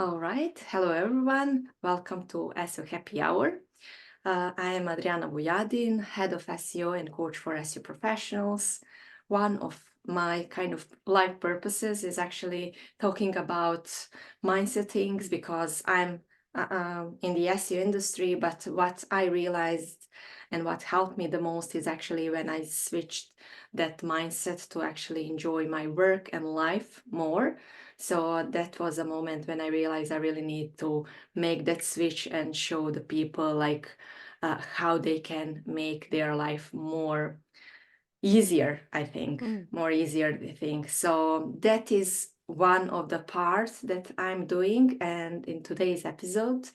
All right. Hello, everyone. Welcome to SEO Happy Hour. I am Adriana Vujadin, head of SEO and coach for SEO professionals. One of my kind of life purposes is actually talking about mindset things because I'm in the SEO industry. But what I realized and what helped me the most is actually when I switched that mindset to actually enjoy my work and life more. So that was a moment when I realized I really need to make that switch and show the people how they can make their life more easier, I think, more easier, I think. So that is one of the parts that I'm doing. And in today's episode,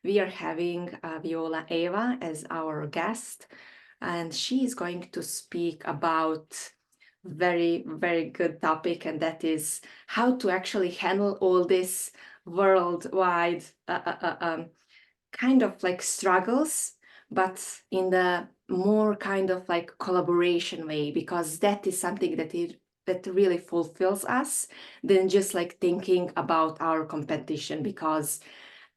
we are having Viola Eva as our guest, and she is going to speak about very, very good topic, and that is how to actually handle all this worldwide kind of like struggles, but in the more kind of like collaboration way, because that is something that really fulfills us than just like thinking about our competition, because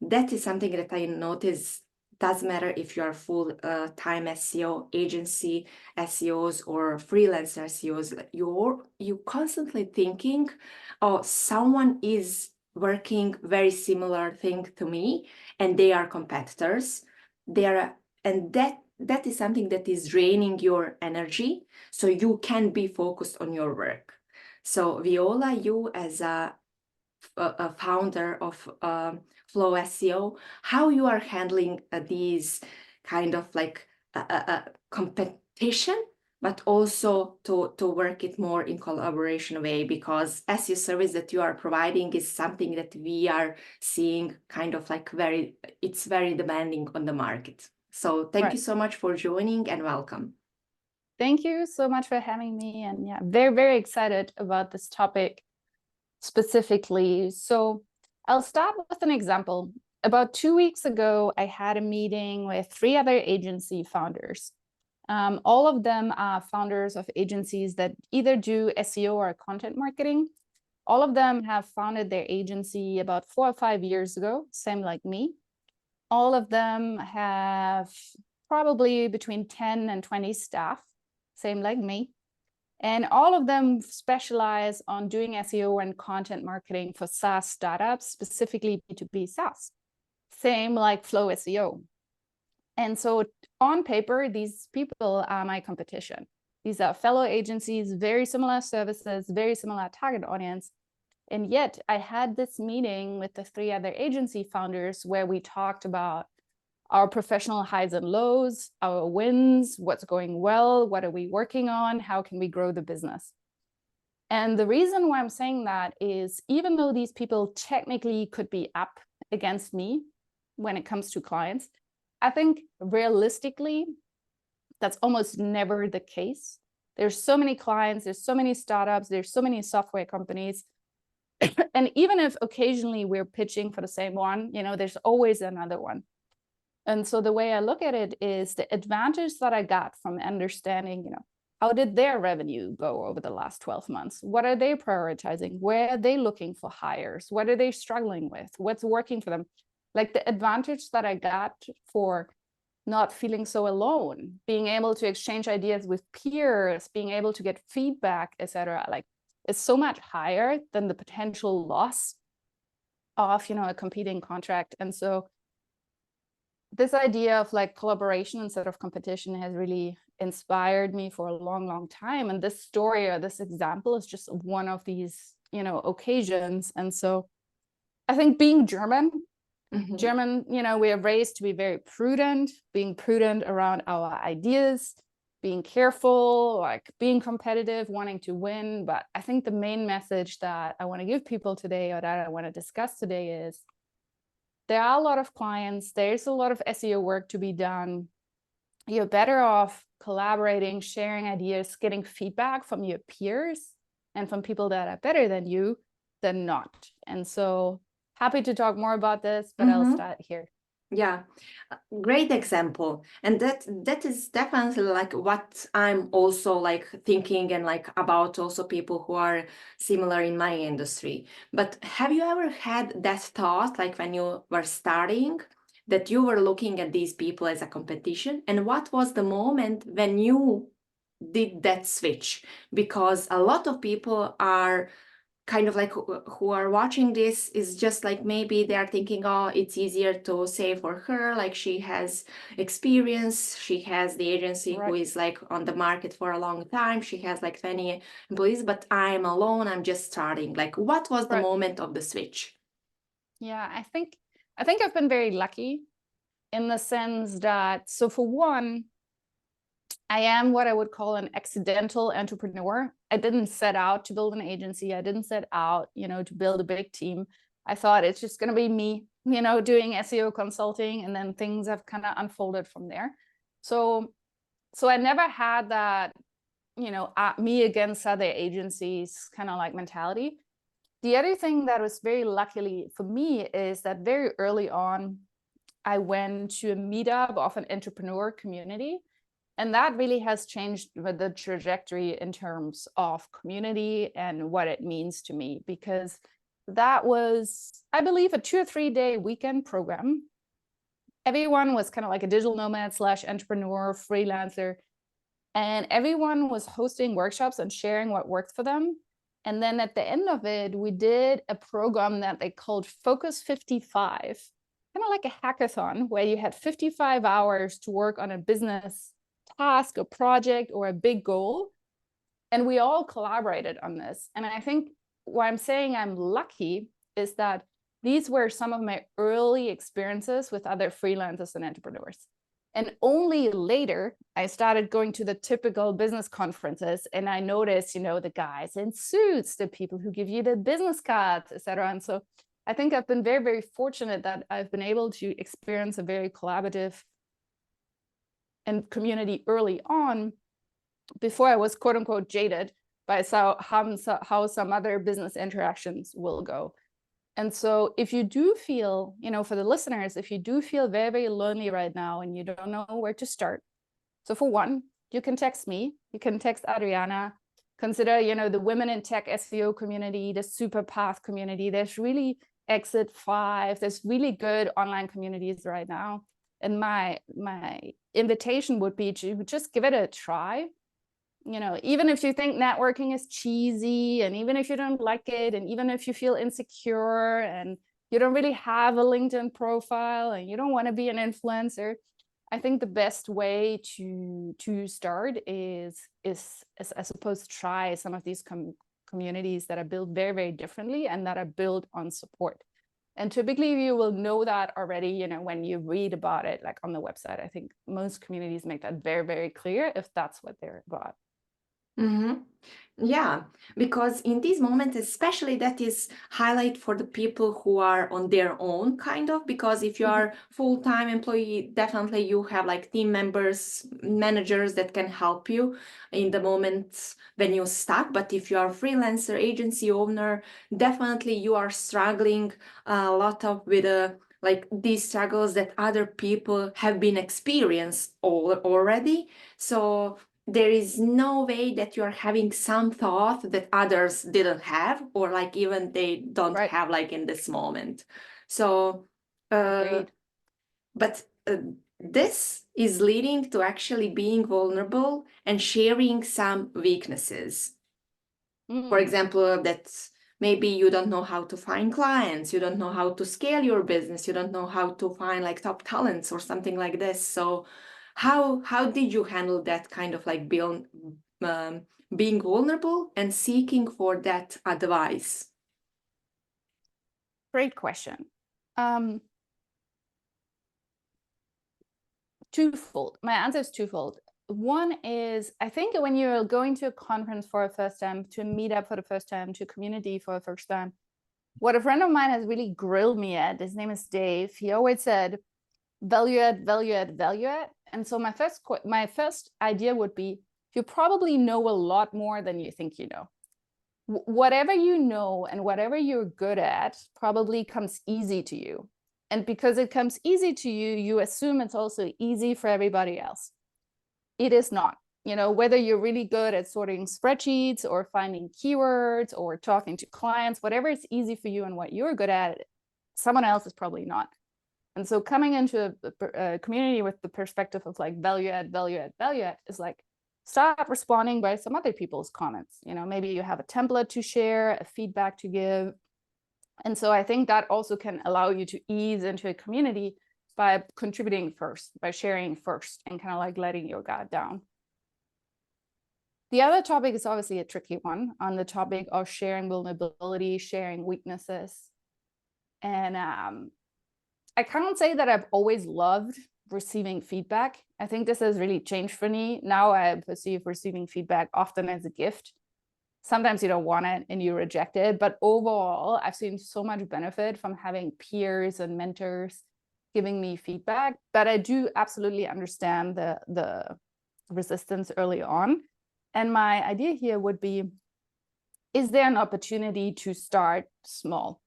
that is something that I notice doesn't matter if you are full-time SEO agency SEOs or freelance SEOs, you constantly thinking, oh, someone is working very similar thing to me and they are competitors. And that is something that is draining your energy, so you can be focused on your work. So Viola, you as a founder of Flow SEO, how you are handling these kind of like competition, but also to work it more in collaboration way, because SEO service that you are providing is something that we are seeing kind of like it's very demanding on the market. So thank you so much for joining and welcome. Thank you so much for having me. And yeah, very, very excited about this topic specifically. So I'll start with an example. About 2 weeks ago, I had a meeting with 3 other agency founders. All of them are founders of agencies that either do SEO or content marketing. All of them have founded their agency about 4 or 5 years ago, same like me. All of them have probably between 10 and 20 staff, same like me. And all of them specialize on doing SEO and content marketing for SaaS startups, specifically B2B SaaS, same like Flow SEO. And so on paper, these people are my competition. These are fellow agencies, very similar services, very similar target audience. And yet I had this meeting with the 3 other agency founders where we talked about our professional highs and lows, our wins, what's going well, what are we working on, how can we grow the business? And the reason why I'm saying that is, even though these people technically could be up against me when it comes to clients, I think realistically, that's almost never the case. There's so many clients, there's so many startups, there's so many software companies. And even if occasionally we're pitching for the same one, there's always another one. And so the way I look at it is the advantage that I got from understanding, how did their revenue go over the last 12 months? What are they prioritizing? Where are they looking for hires? What are they struggling with? What's working for them? Like the advantage that I got for not feeling so alone, being able to exchange ideas with peers, being able to get feedback, etc. Like it's so much higher than the potential loss of, a competing contract. And so this idea of like collaboration instead of competition has really inspired me for a long, long time. And this story or this example is just one of these, occasions. And so I think being German, we are raised to be very prudent, being prudent around our ideas, being careful, like being competitive, wanting to win. But I think the main message that I want to give people today, or that I want to discuss today, is there are a lot of clients, there's a lot of SEO work to be done. You're better off collaborating, sharing ideas, getting feedback from your peers and from people that are better than you than not. And so happy to talk more about this, but I'll start here. Yeah, great example. And that is definitely like what I'm also like thinking and like about also people who are similar in my industry. But have you ever had that thought like when you were starting that you were looking at these people as a competition? And what was the moment when you did that switch? Because a lot of people are kind of like who are watching this is just like maybe they are thinking, oh, it's easier to say for her, like she has experience, she has the agency who Right. is like on the market for a long time, she has like 20 employees, but I'm alone, I'm just starting. Like, what was the Right. moment of the switch? Yeah, I think I've been very lucky in the sense that, so for one, I am what I would call an accidental entrepreneur. I didn't set out to build an agency. I didn't set out, to build a big team. I thought it's just going to be me, doing SEO consulting, and then things have kind of unfolded from there. So I never had that, me against other agencies kind of like mentality. The other thing that was very luckily for me is that very early on, I went to a meetup of an entrepreneur community. And that really has changed the trajectory in terms of community and what it means to me, because that was, I believe, a 2 or 3 day weekend program. Everyone was kind of like a digital nomad / entrepreneur, freelancer, and everyone was hosting workshops and sharing what worked for them. And then at the end of it, we did a program that they called Focus 55, kind of like a hackathon where you had 55 hours to work on a business task, a project, or a big goal. And we all collaborated on this. And I think why I'm saying I'm lucky is that these were some of my early experiences with other freelancers and entrepreneurs. And only later, I started going to the typical business conferences, and I noticed, the guys in suits, the people who give you the business cards, etc. And so I think I've been very, very fortunate that I've been able to experience a very collaborative and community early on, before I was quote unquote jaded by how some other business interactions will go. And so if you do feel, for the listeners, if you do feel very, very lonely right now and you don't know where to start, so for one, you can text me, you can text Adriana, consider, the Women in Tech SEO community, the Super Path community. There's really Exit 5, there's really good online communities right now. And my invitation would be to just give it a try. Even if you think networking is cheesy, and even if you don't like it, and even if you feel insecure and you don't really have a LinkedIn profile and you don't want to be an influencer, I think the best way to start is I suppose try some of these communities that are built very, very differently and that are built on support. And typically you will know that already, when you read about it, like on the website. I think most communities make that very, very clear if that's what they're about. Mm-hmm. Yeah, because in these moments, especially that is highlight for the people who are on their own, kind of, because if you are full-time employee, definitely you have like team members, managers that can help you in the moments when you're stuck. But if you are freelancer, agency owner, definitely you are struggling a lot of with like these struggles that other people have been experienced already. So there is no way that you're having some thought that others didn't have, or like even they don't Right. have like in this moment. So Agreed. but this is leading to actually being vulnerable and sharing some weaknesses. For example, that maybe you don't know how to find clients, you don't know how to scale your business, you don't know how to find like top talents or something like this. So how did you handle that kind of like being vulnerable and seeking for that advice? Great question. Twofold. My answer is twofold. One is, I think when you're going to a conference for the first time, to a meetup for the first time, to a community for the first time, what a friend of mine has really grilled me at, his name is Dave, he always said, value add, value add, value add. And so my first idea would be, you probably know a lot more than you think you know. Whatever you know and whatever you're good at probably comes easy to you. And because it comes easy to you, you assume it's also easy for everybody else. It is not. You know, whether you're really good at sorting spreadsheets or finding keywords or talking to clients, whatever is easy for you and what you're good at, someone else is probably not. And so coming into a community with the perspective of like value add is like, stop responding by some other people's comments. You know, maybe you have a template to share, a feedback to give. And so I think that also can allow you to ease into a community by contributing first, by sharing first, and kind of like letting your guard down. The other topic is obviously a tricky one, on the topic of sharing vulnerability, sharing weaknesses. And I can't say that I've always loved receiving feedback. I think this has really changed for me. Now I perceive receiving feedback often as a gift. Sometimes you don't want it and you reject it, but overall, I've seen so much benefit from having peers and mentors giving me feedback. But I do absolutely understand the resistance early on. And my idea here would be, is there an opportunity to start small?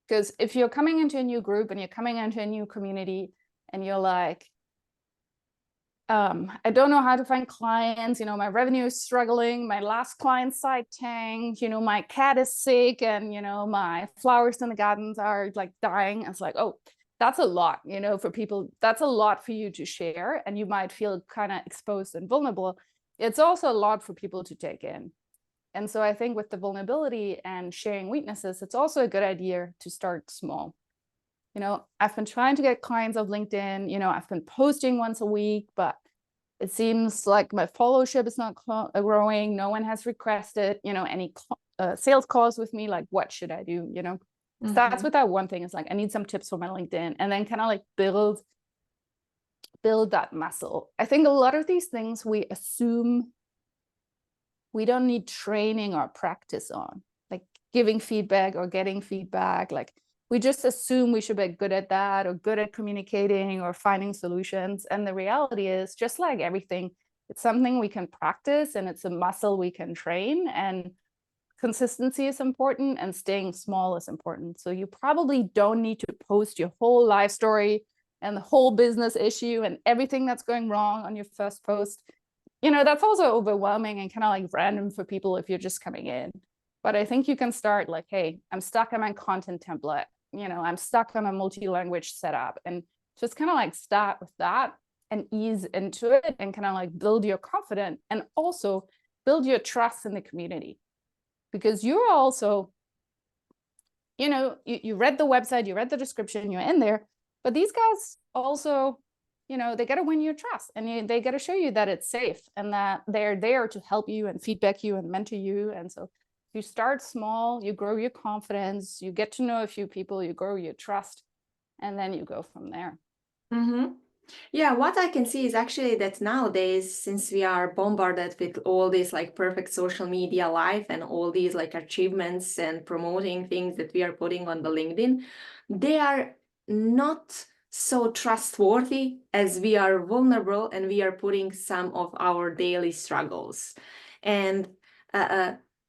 Because if you're coming into a new group and you're coming into a new community and you're like, I don't know how to find clients, you know, my revenue is struggling, my last client site tanked, you know, my cat is sick, and, you know, my flowers in the gardens are like dying. It's like, oh, that's a lot, you know, for people. That's a lot for you to share, and you might feel kind of exposed and vulnerable. It's also a lot for people to take in. And so I think with the vulnerability and sharing weaknesses, it's also a good idea to start small. You know, I've been trying to get clients of LinkedIn, you know, I've been posting once a week, but it seems like my followership is not growing. No one has requested, you know, any sales calls with me. Like, what should I do? You know, starts with that one thing. It's like, I need some tips for my LinkedIn, and then kind of like build that muscle. I think a lot of these things we assume we don't need training or practice on, like giving feedback or getting feedback. Like, we just assume we should be good at that or good at communicating or finding solutions. And the reality is, just like everything, it's something we can practice, and it's a muscle we can train. And consistency is important, and staying small is important. So you probably don't need to post your whole life story and the whole business issue and everything that's going wrong on your first post. You know, that's also overwhelming and kind of like random for people if you're just coming in. But I think you can start like, hey, I'm stuck on my content template. You know, I'm stuck on a multi-language setup, and just kind of like start with that and ease into it and kind of like build your confidence and also build your trust in the community. Because you're also, you know, you read the website, you read the description, you're in there, but these guys also, you know, they got to win your trust, and they got to show you that it's safe and that they're there to help you and feedback you and mentor you. And so you start small, you grow your confidence, you get to know a few people, you grow your trust, and then you go from there. Yeah, what I can see is actually that nowadays, since we are bombarded with all this like perfect social media life and all these like achievements and promoting things that we are putting on the LinkedIn, they are not so trustworthy as we are vulnerable and we are putting some of our daily struggles. And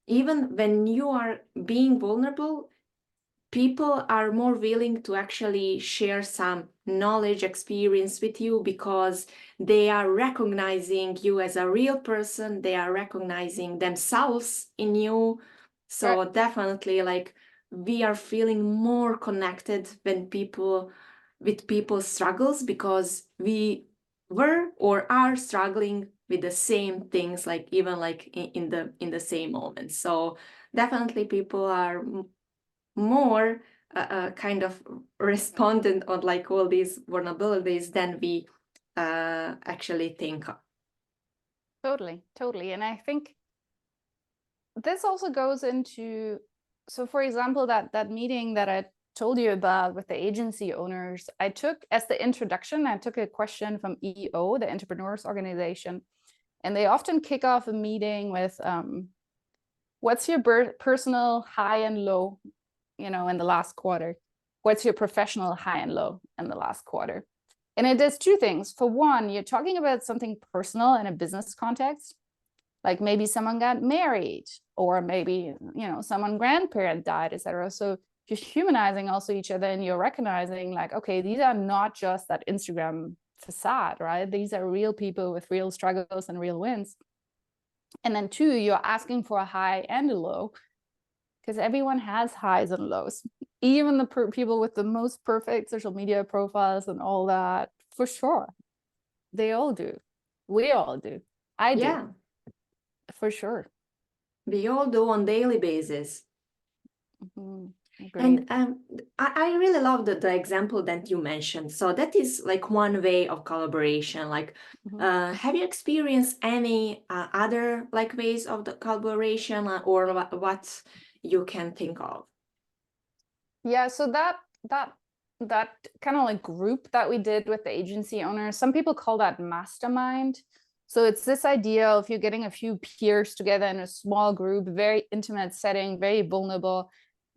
even when you are being vulnerable, people are more willing to actually share some knowledge, experience with you, because they are recognizing you as a real person. They are recognizing themselves in you. So Right. definitely, like, we are feeling more connected when with people's struggles, because we were or are struggling with the same things, like even like in the same moment. So definitely people are more kind of respondent on like all these vulnerabilities than we actually think of. Totally. And I think this also goes into, so for example, that meeting that I told you about with the agency owners, I took as the introduction, I took a question from EO, the Entrepreneurs Organization, and they often kick off a meeting with, what's your personal high and low, you know, in the last quarter? What's your professional high and low in the last quarter? And it does two things. For one, you're talking about something personal in a business context, like maybe someone got married, or maybe, you know, someone grandparent died, etc. So you're humanizing also each other, and you're recognizing like, okay, these are not just that Instagram facade, right? These are real people with real struggles and real wins. And then two, you're asking for a high and a low, because everyone has highs and lows. Even the people with the most perfect social media profiles and all that, for sure. They all do. We all do. I do. Yeah, For sure. we all do on daily basis. Agreed. And I really love the example that you mentioned. So that is like one way of collaboration. Like, have you experienced any other like ways of the collaboration, or what you can think of? Yeah, so that kind of like group that we did with the agency owners, some people call that mastermind. So it's this idea of you getting a few peers together in a small group, very intimate setting, very vulnerable.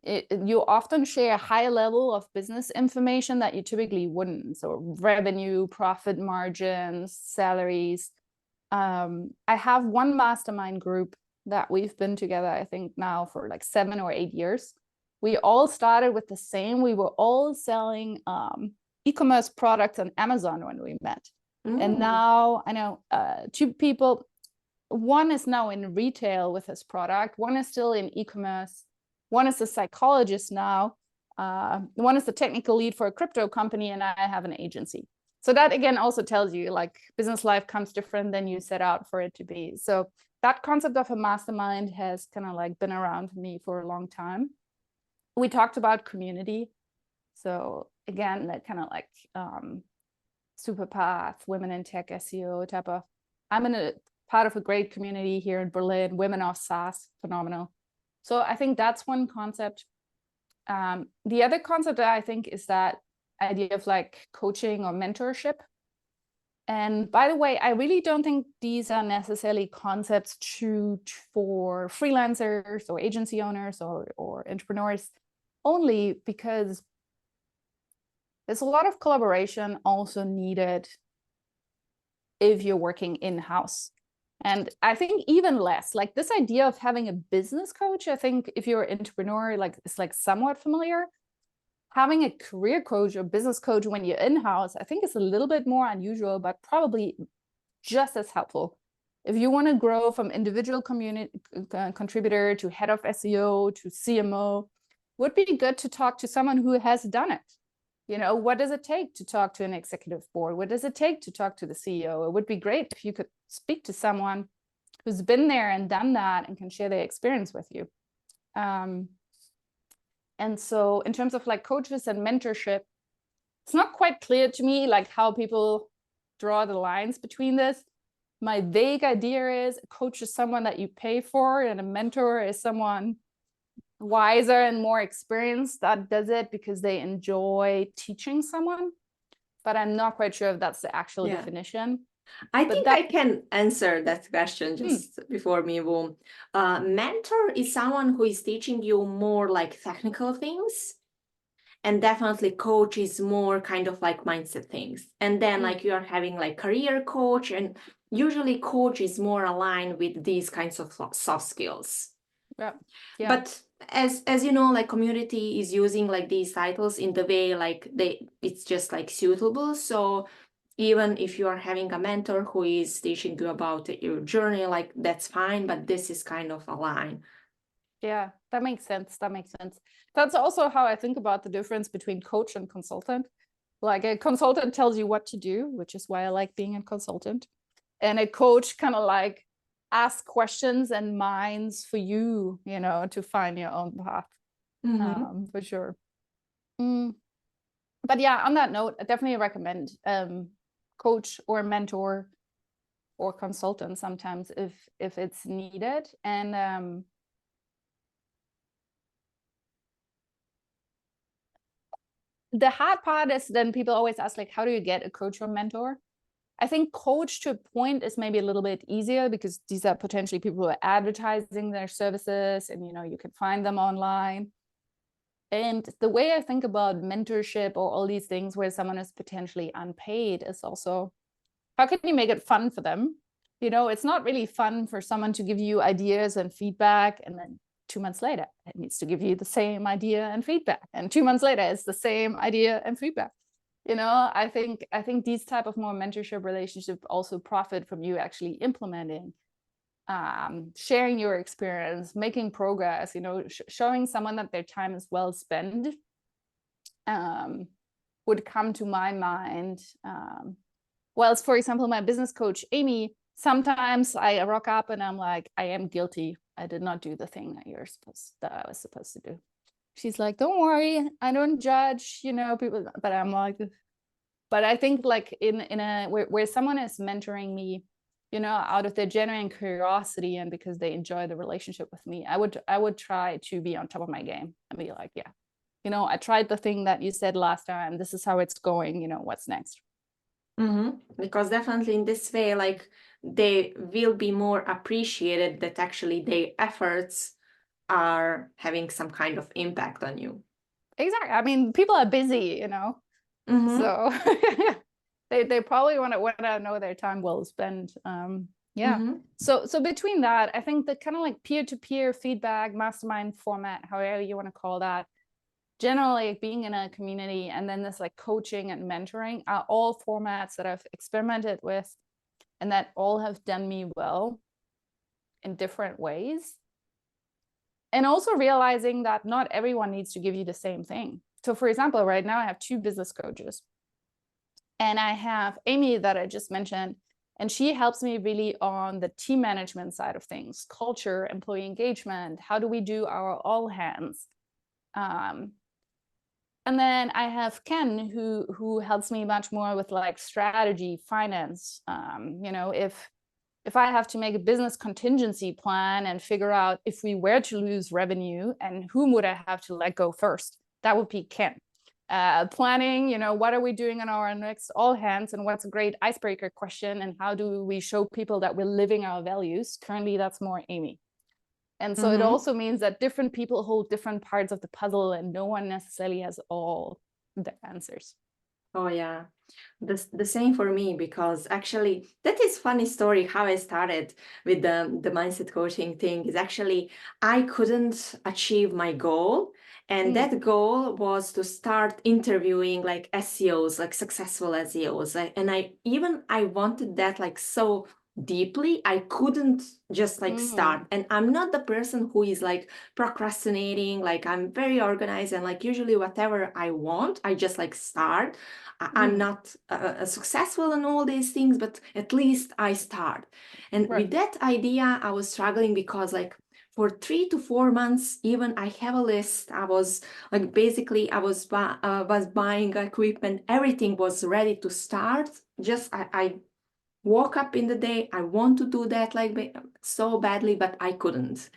You often share a high level of business information that you typically wouldn't. So revenue, profit margins, salaries. I have one mastermind group that we've been together, I think now for like 7 or 8 years. We all started with the same. We were all selling e-commerce products on Amazon when we met. And now I know two people. One is now in retail with his product. One is still in e-commerce. One is a psychologist now. One is the technical lead for a crypto company, and I have an agency. So that again also tells you like business life comes different than you set out for it to be. So that concept of a mastermind has kind of like been around me for a long time. We talked about community. So again, that kind of like Superpath, women in tech, SEO type of, I'm in a part of a great community here in Berlin, women of SaaS, phenomenal. So I think that's one concept. The other concept that I think is that idea of like coaching or mentorship. And by the way, I really don't think these are necessarily concepts true for freelancers or agency owners or entrepreneurs, only because there's a lot of collaboration also needed if you're working in-house. And I think even less, like this idea of having a business coach, I think if you're an entrepreneur, like it's like somewhat familiar. Having a career coach or business coach when you're in-house, I think is a little bit more unusual, but probably just as helpful. If you want to grow from individual community contributor to head of SEO to CMO, would be good to talk to someone who has done it. You know, what does it take to talk to an executive board? What does it take to talk to the CEO? It would be great if you could speak to someone who's been there and done that and can share their experience with you. And so in terms of like coaches and mentorship, it's not quite clear to me like how people draw the lines between this. My vague idea is a coach is someone that you pay for, and a mentor is someone wiser and more experienced that does it because they enjoy teaching someone. But I'm not quite sure if that's the actual definition. I think I can answer that question just before me move. Mentor is someone who is teaching you more like technical things, and definitely coach is more kind of like mindset things. And then like you are having like career coach, and usually coach is more aligned with these kinds of soft skills. Yeah. But as you know, like community is using like these titles in the way like it's just like suitable. So even if you are having a mentor who is teaching you about your journey, like that's fine, but this is kind of a line. Yeah, that makes sense. That makes sense. That's also how I think about the difference between coach and consultant. Like a consultant tells you what to do, which is why I like being a consultant. And a coach kind of like asks questions and minds for you, you know, to find your own path. For sure. But yeah, on that note, I definitely recommend coach or mentor or consultant sometimes if it's needed. And the hard part is then people always ask like, how do you get a coach or mentor? I think coach to a point is maybe a little bit easier because these are potentially people who are advertising their services, and you know, you can find them online. And the way I think about mentorship or all these things where someone is potentially unpaid is also, how can you make it fun for them? You know, it's not really fun for someone to give you ideas and feedback and then 2 months later, it needs to give you the same idea and feedback. And 2 months later, it's the same idea and feedback. I think these type of more mentorship relationships also profit from you actually implementing, sharing your experience, making progress, showing someone that their time is well spent, would come to my mind. Whilst, for example, my business coach, Amy, sometimes I rock up and I'm like, I am guilty. I did not do the thing that I was supposed to do. She's like, don't worry, I don't judge, people, but I'm like, but I think like in a where someone is mentoring me, out of their genuine curiosity and because they enjoy the relationship with me, I would try to be on top of my game and be like, yeah, I tried the thing that you said last time. This is how it's going. What's next? Because definitely in this way, like they will be more appreciated that actually their efforts are having some kind of impact on you. Exactly. I mean, people are busy, so they probably want to know their time well spent. Yeah. So between that, I think the kind of like peer-to-peer feedback, mastermind format, however you want to call that, generally being in a community, and then this like coaching and mentoring are all formats that I've experimented with and that all have done me well in different ways. And also realizing that not everyone needs to give you the same thing. So for example, right now I have 2 business coaches, and I have Amy that I just mentioned, and she helps me really on the team management side of things, culture, employee engagement, how do we do our all hands. And then I have Ken who helps me much more with like strategy, finance. If I have to make a business contingency plan and figure out if we were to lose revenue and whom would I have to let go first, that would be Ken. Planning, what are we doing on our next all hands, and what's a great icebreaker question, and how do we show people that we're living our values? Currently, that's more Amy. And so it also means that different people hold different parts of the puzzle, and no one necessarily has all the answers. Oh yeah, the same for me, because actually that is funny story how I started with the mindset coaching thing. Is actually I couldn't achieve my goal, and that goal was to start interviewing like SEOs, like successful SEOs. And I wanted that like so deeply, I couldn't just like start. And I'm not the person who is like procrastinating. Like I'm very organized, and like usually whatever I want, I just like start. I'm not successful in all these things, but at least I start. And with that idea, I was struggling because like for 3 to 4 months, even I have a list. I was like, basically I was buying equipment. Everything was ready to start. Just I woke up in the day. I want to do that like so badly, but I couldn't.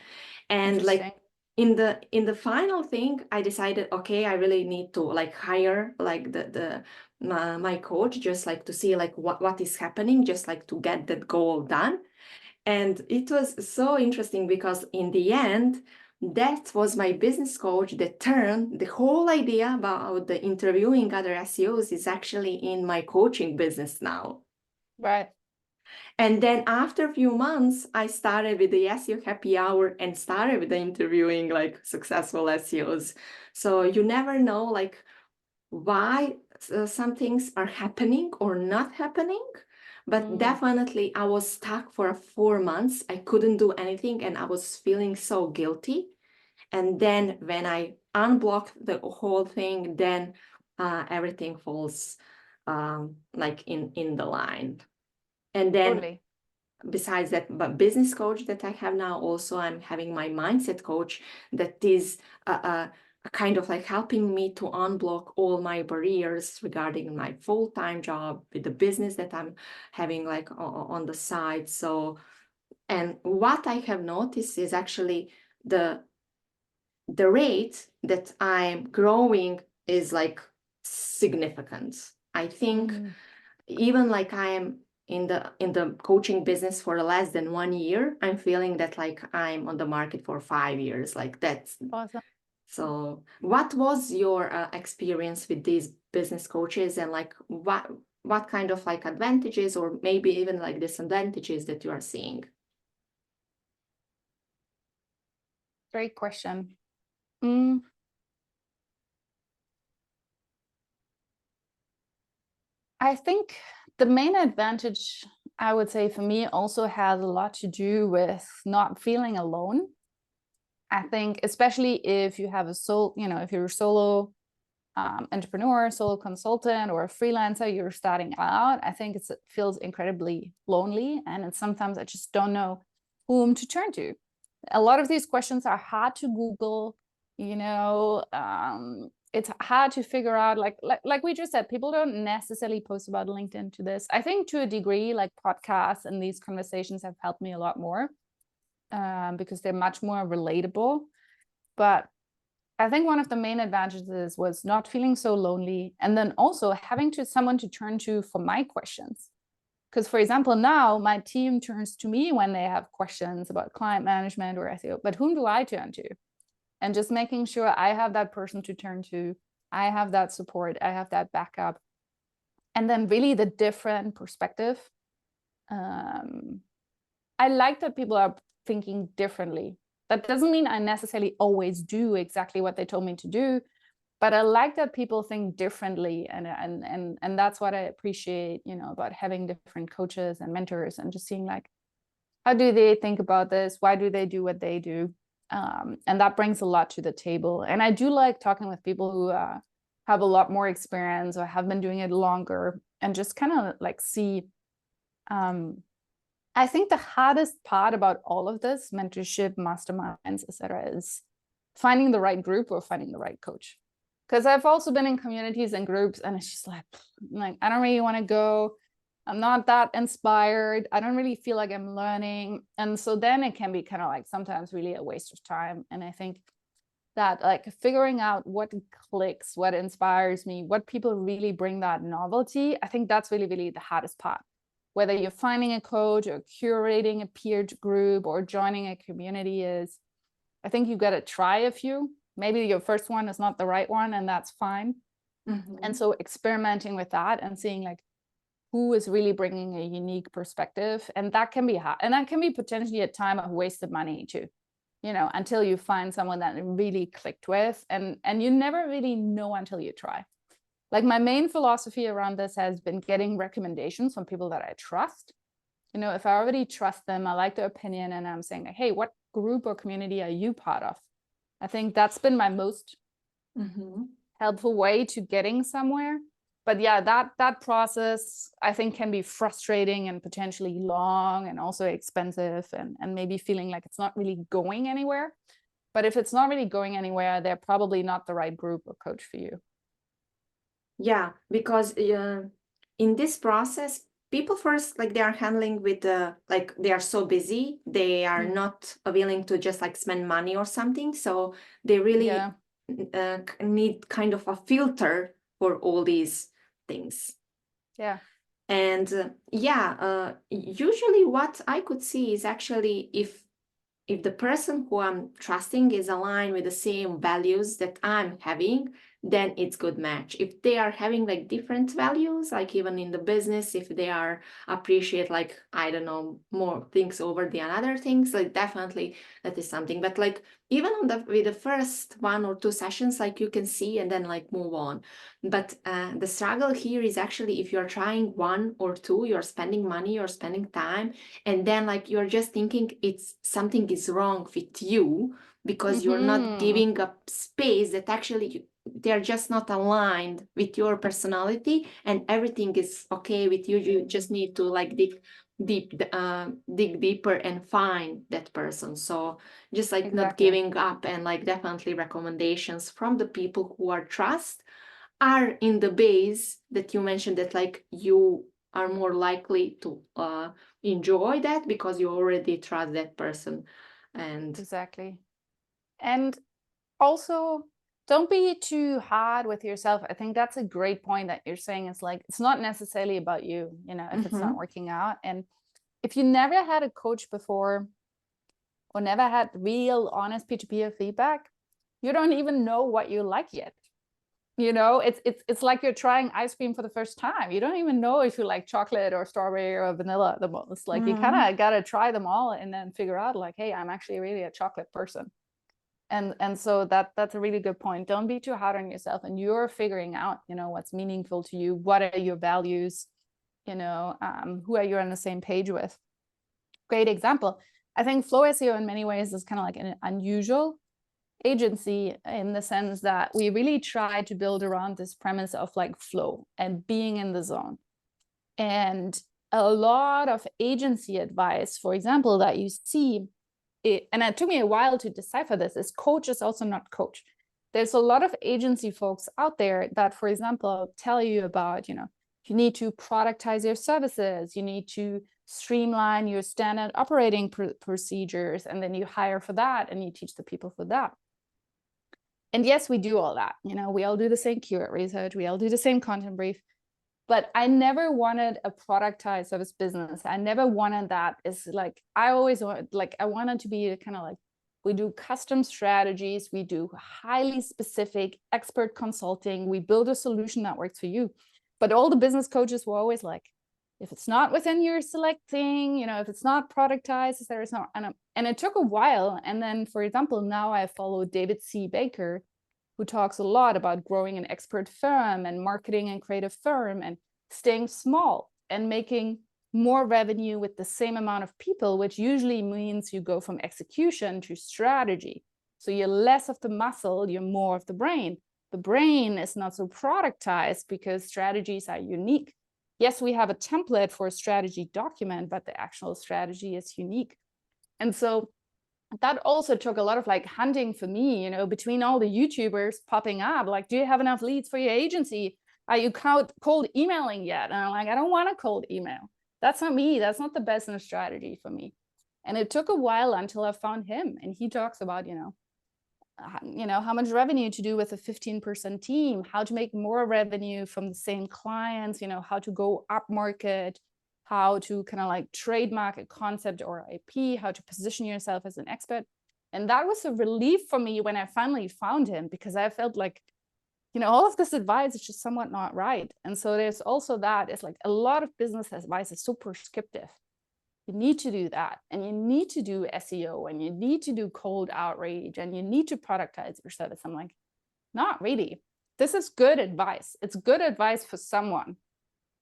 And like in the final thing, I decided, okay, I really need to like hire like my coach, just like to see like what is happening, just like to get that goal done. And it was so interesting because in the end, that was my business coach that turned the whole idea about the interviewing other SEOs is actually in my coaching business now. Right. And then after a few months, I started with the SEO Happy Hour and started with the interviewing like successful SEOs. So you never know like why some things are happening or not happening. But definitely I was stuck for 4 months. I couldn't do anything and I was feeling so guilty. And then when I unblocked the whole thing, then everything falls like in the line. And then besides that, but business coach that I have now, also I'm having my mindset coach that is a kind of like helping me to unblock all my barriers regarding my full-time job with the business that I'm having like on the side. So, and what I have noticed is actually the rate that I'm growing is like significant. I think even like I am in the coaching business for less than 1 year, I'm feeling that like I'm on the market for 5 years. Like that's awesome. So what was your experience with these business coaches, and like what kind of like advantages or maybe even like disadvantages that you are seeing? Great question. Mm. I think the main advantage, I would say, for me also has a lot to do with not feeling alone. I think, especially if you have if you're a solo entrepreneur, solo consultant, or a freelancer, you're starting out, I think it feels incredibly lonely. And it's sometimes I just don't know whom to turn to. A lot of these questions are hard to Google, it's hard to figure out, like we just said, people don't necessarily post about LinkedIn to this. I think to a degree, like podcasts and these conversations have helped me a lot more because they're much more relatable. But I think one of the main advantages was not feeling so lonely, and then also having someone to turn to for my questions. Because, for example, now my team turns to me when they have questions about client management or SEO, but whom do I turn to? And just making sure I have that person to turn to, I have that support, I have that backup. And then really the different perspective. I like that people are thinking differently. That doesn't mean I necessarily always do exactly what they told me to do, but I like that people think differently, and that's what I appreciate, about having different coaches and mentors, and just seeing like, how do they think about this? Why do they do what they do? And that brings a lot to the table. And I do like talking with people who have a lot more experience or have been doing it longer, and just kind of like see. I think the hardest part about all of this, mentorship, masterminds, etc., is finding the right group or finding the right coach. Because I've also been in communities and groups, and it's just like I don't really want to go. I'm not that inspired. I don't really feel like I'm learning. And so then it can be kind of like sometimes really a waste of time. And I think that like figuring out what clicks, what inspires me, what people really bring that novelty, I think that's really, really the hardest part. Whether you're finding a coach or curating a peer group or joining a community I think you got to try a few. Maybe your first one is not the right one, and that's fine. Mm-hmm. And so experimenting with that and seeing like who is really bringing a unique perspective. And that can be hard. And that can be potentially a time of wasted money too, until you find someone that really clicked with. And you never really know until you try. Like my main philosophy around this has been getting recommendations from people that I trust. If I already trust them, I like their opinion, and I'm saying, hey, what group or community are you part of? I think that's been my most helpful way to getting somewhere. But yeah, that process I think can be frustrating and potentially long and also expensive, and maybe feeling like it's not really going anywhere. But if it's not really going anywhere, they're probably not the right group or coach for you. Yeah, because in this process, people first, like they are handling with like they are so busy, they are not willing to just like spend money or something. So they really need kind of a filter for all these things. Yeah. And usually what I could see is actually if the person who I'm trusting is aligned with the same values that I'm having, then it's good match. If they are having like different values, like even in the business, if they are appreciate like, I don't know, more things over the other things, like definitely that is something. But like even with the first 1 or 2 sessions, like you can see and then like move on. But the struggle here is actually if you're trying 1 or 2, you're spending money, you're spending time, and then like you're just thinking it's something is wrong with you because you're not giving up space that actually they're just not aligned with your personality, and everything is okay with you. You just need to like dig deeper and find that person. So just like not giving up, and like definitely recommendations from the people who are trust are in the base that you mentioned, that like you are more likely to enjoy that because you already trust that person. And exactly. And also, don't be too hard with yourself. I think that's a great point that you're saying. It's like, it's not necessarily about you, if it's not working out. And if you never had a coach before or never had real honest peer-to-peer feedback, you don't even know what you like yet. It's like you're trying ice cream for the first time. You don't even know if you like chocolate or strawberry or vanilla the most. Like you kind of got to try them all and then figure out like, hey, I'm actually really a chocolate person. And so that's a really good point. Don't be too hard on yourself, and you're figuring out, what's meaningful to you, what are your values, who are you on the same page with. Great example. I think Flow SEO in many ways is kind of like an unusual agency in the sense that we really try to build around this premise of like flow and being in the zone. And a lot of agency advice, for example, that you see, and it took me a while to decipher this, is coach is also not coach. There's a lot of agency folks out there that, for example, tell you about, you need to productize your services, you need to streamline your standard operating procedures, and then you hire for that and you teach the people for that. And yes, we do all that. We all do the same keyword research, we all do the same content brief. But I never wanted a productized service business. I never wanted that. It's like, I always wanted, I wanted to be kind of like, we do custom strategies, we do highly specific expert consulting, we build a solution that works for you. But all the business coaches were always like, if it's not within your select thing, if it's not productized, there is not. And it took a while. And then, for example, now I follow David C. Baker, who talks a lot about growing an expert firm and marketing and creative firm and staying small and making more revenue with the same amount of people, which usually means you go from execution to strategy. So you're less of the muscle, you're more of the brain. The brain is not so productized because strategies are unique. Yes, we have a template for a strategy document, but the actual strategy is unique. And so that also took a lot of hunting for me, between all the YouTubers popping up, do you have enough leads for your agency? Are you cold emailing yet? And I'm like, I don't want a cold email. That's not me. That's not the business strategy for me. And it took a while until I found him. And he talks about, how much revenue to do with a 15% team, how to make more revenue from the same clients, how to go up market, how to kind of trademark a concept or IP, how to position yourself as an expert. And that was a relief for me when I finally found him, because I felt like, all of this advice is just somewhat not right. And so there's also that, it's a lot of business advice is so prescriptive. You need to do that, and you need to do SEO, and you need to do cold outreach, and you need to productize your service. I'm like, not really. This is good advice. It's good advice for someone,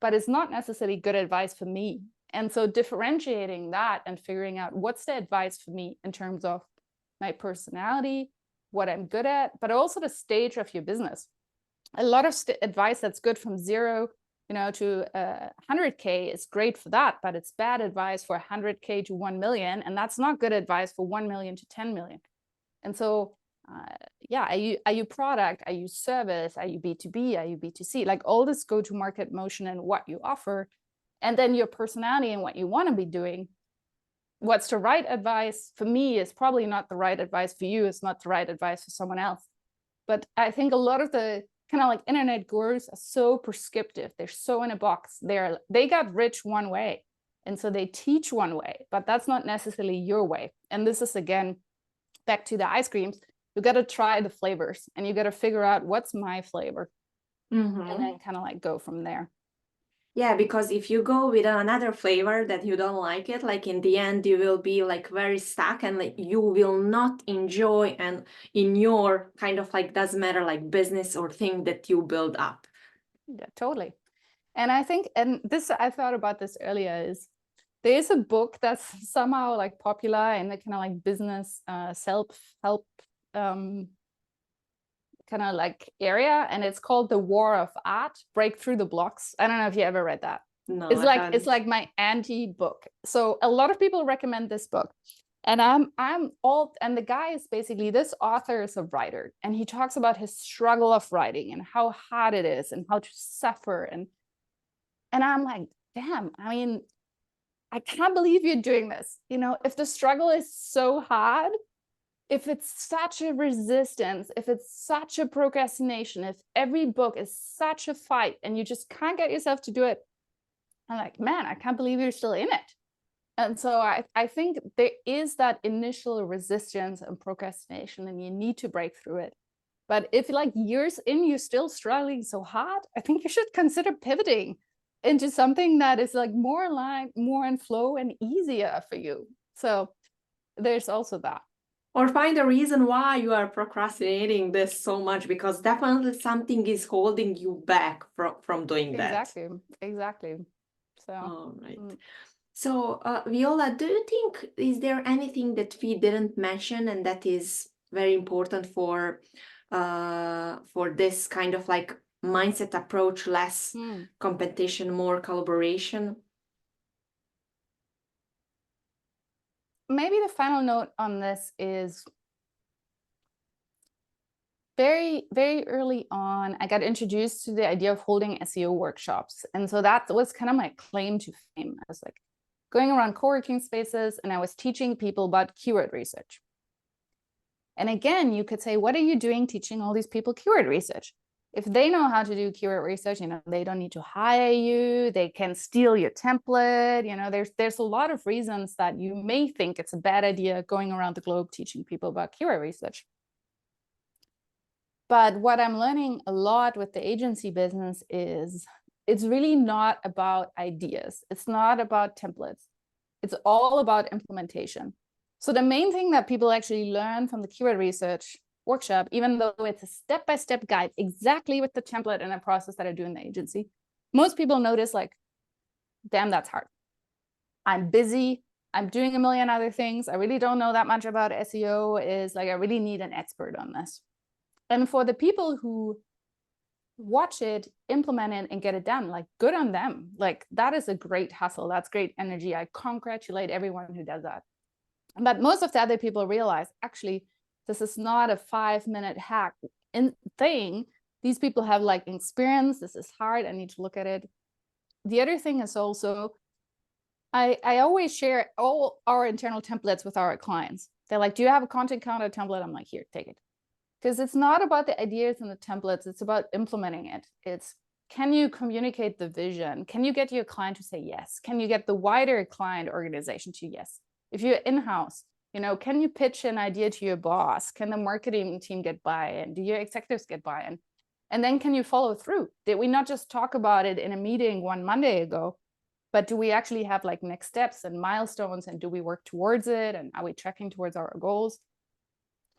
but it's not necessarily good advice for me. And so differentiating that and figuring out what's the advice for me in terms of my personality, what I'm good at, but also the stage of your business. A lot of advice that's good from 0 to 100K is great for that, but it's bad advice for 100K to 1 million. And that's not good advice for 1 million to 10 million. And so, are you product, are you service, are you B2B, are you B2C, all this go-to-market motion and what you offer, and then your personality and what you want to be doing. What's the right advice for me is probably not the right advice for you. It's not the right advice for someone else. But I think a lot of the kind of internet gurus are so prescriptive. They're so in a box. They got rich one way. And so they teach one way, but that's not necessarily your way. And this is, again, back to the ice creams. You got to try the flavors, and you got to figure out what's my flavor, and then kind of go from there. Yeah, because if you go with another flavor that you don't like it, in the end, you will be very stuck, and you will not enjoy, and in your kind of doesn't matter business or thing that you build up. Yeah, totally. And I think, and this, I thought about this earlier, is there is a book that's somehow popular in the kind of business self-help kind of area, and it's called The War of Art, Break Through the Blocks. I don't know if you ever read that. No, it's like my anti-book. So a lot of people recommend this book, and and the guy is basically, this author is a writer, and he talks about his struggle of writing and how hard it is and how to suffer, and I'm like, damn, I mean, I can't believe you're doing this. If the struggle is so hard, if it's such a resistance, if it's such a procrastination, if every book is such a fight and you just can't get yourself to do it, I'm like, man, I can't believe you're still in it. And so I think there is that initial resistance and procrastination, and you need to break through it. But if years in, you're still struggling so hard, I think you should consider pivoting into something that is more aligned, more in flow, and easier for you. So there's also that. Or find a reason why you are procrastinating this so much, because definitely something is holding you back from doing that. Exactly. So, All right. So, Viola, do you think, is there anything that we didn't mention and that is very important for this kind of like mindset approach, less competition, more collaboration? maybe the final note on this is very, very early on, I got introduced to the idea of holding SEO workshops. And so that was kind of my claim to fame. I was like going around co-working spaces and I was teaching people about keyword research. And again, you could say, what are you doing teaching all these people keyword research? If they know how to do keyword research, they don't need to hire you. They can steal your template. There's a lot of reasons that you may think it's a bad idea going around the globe teaching people about keyword research. But what I'm learning a lot with the agency business is it's really not about ideas. It's not about templates. It's all about implementation. So the main thing that people actually learn from the keyword research workshop, even though it's a step-by-step guide exactly with the template and the process that I do in the agency, most people notice like, damn, that's hard. I'm busy. I'm doing a million other things. I really don't know that much about SEO. I really need an expert on this. And for the people who watch it, implement it, and get it done, like good on them. Like that is a great hustle. That's great energy. I congratulate everyone who does that. But most of the other people realize, actually, this is not a 5-minute hack thing. These people have like experience. This is hard. I need to look at it. The other thing is also, I always share all our internal templates with our clients. They're like, do you have a content counter template? I'm like, here, take it. Because it's not about the ideas and the templates, it's about implementing it. It's, can you communicate the vision? Can you get your client to say yes? Can you get the wider client organization to yes? If you're in-house, can you pitch an idea to your boss? Can the marketing team get buy-in? Do your executives get buy-in? And then can you follow through? Did we not just talk about it in a meeting one Monday ago, but do we actually have like next steps and milestones, and do we work towards it? And are we tracking towards our goals?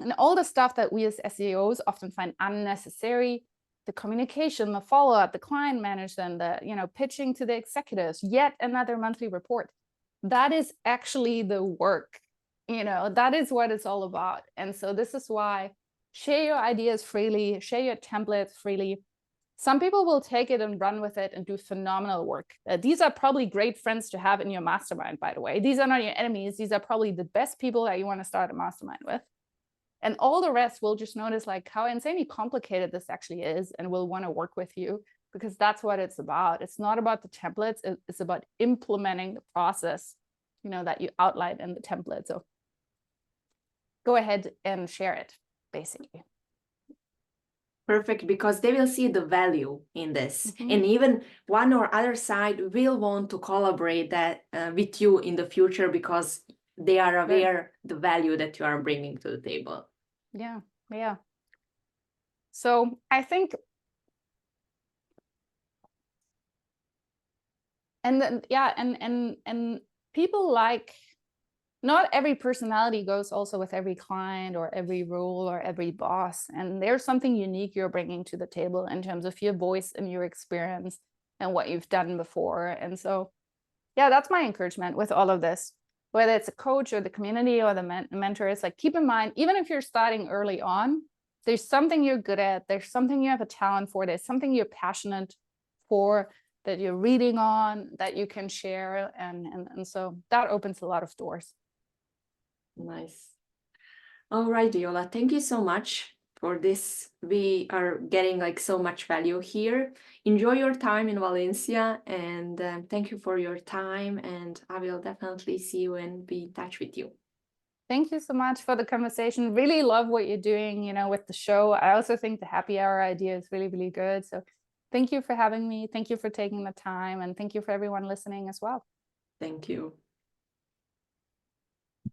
And all the stuff that we as SEOs often find unnecessary, the communication, the follow-up, the client management, the pitching to the executives, yet another monthly report. That is actually the work. That is what it's all about. And so this is why share your ideas freely, share your templates freely. Some people will take it and run with it and do phenomenal work. These are probably great friends to have in your mastermind, by the way. These are not your enemies. These are probably the best people that you want to start a mastermind with. And all the rest will just notice like how insanely complicated this actually is and will want to work with you, because that's what it's about. It's not about the templates. It's about implementing the process, that you outlined in the template. So go ahead and share it, basically. Perfect, because they will see the value in this. And even one or other side will want to collaborate that with you in the future, because they are aware the value that you are bringing to the table. Yeah. So I think, and then, and people like, not every personality goes also with every client or every role or every boss. And there's something unique you're bringing to the table in terms of your voice and your experience and what you've done before. And so, yeah, that's my encouragement with all of this, whether it's a coach or the community or the mentor. It's like, keep in mind, even if you're starting early on, there's something you're good at. There's something you have a talent for. There's something you're passionate for, that you're reading on, that you can share. And so that opens a lot of doors. Nice. All right, Viola, thank you so much for this. We are getting like so much value here. Enjoy your time in Valencia, and thank you for your time, and I will definitely see you and be in touch with you. Thank you so much for the conversation. Really love what you're doing, with the show. I also think the happy hour idea is really, really good. So thank you for having me. Thank you for taking the time, and thank you for everyone listening as well. Thank you.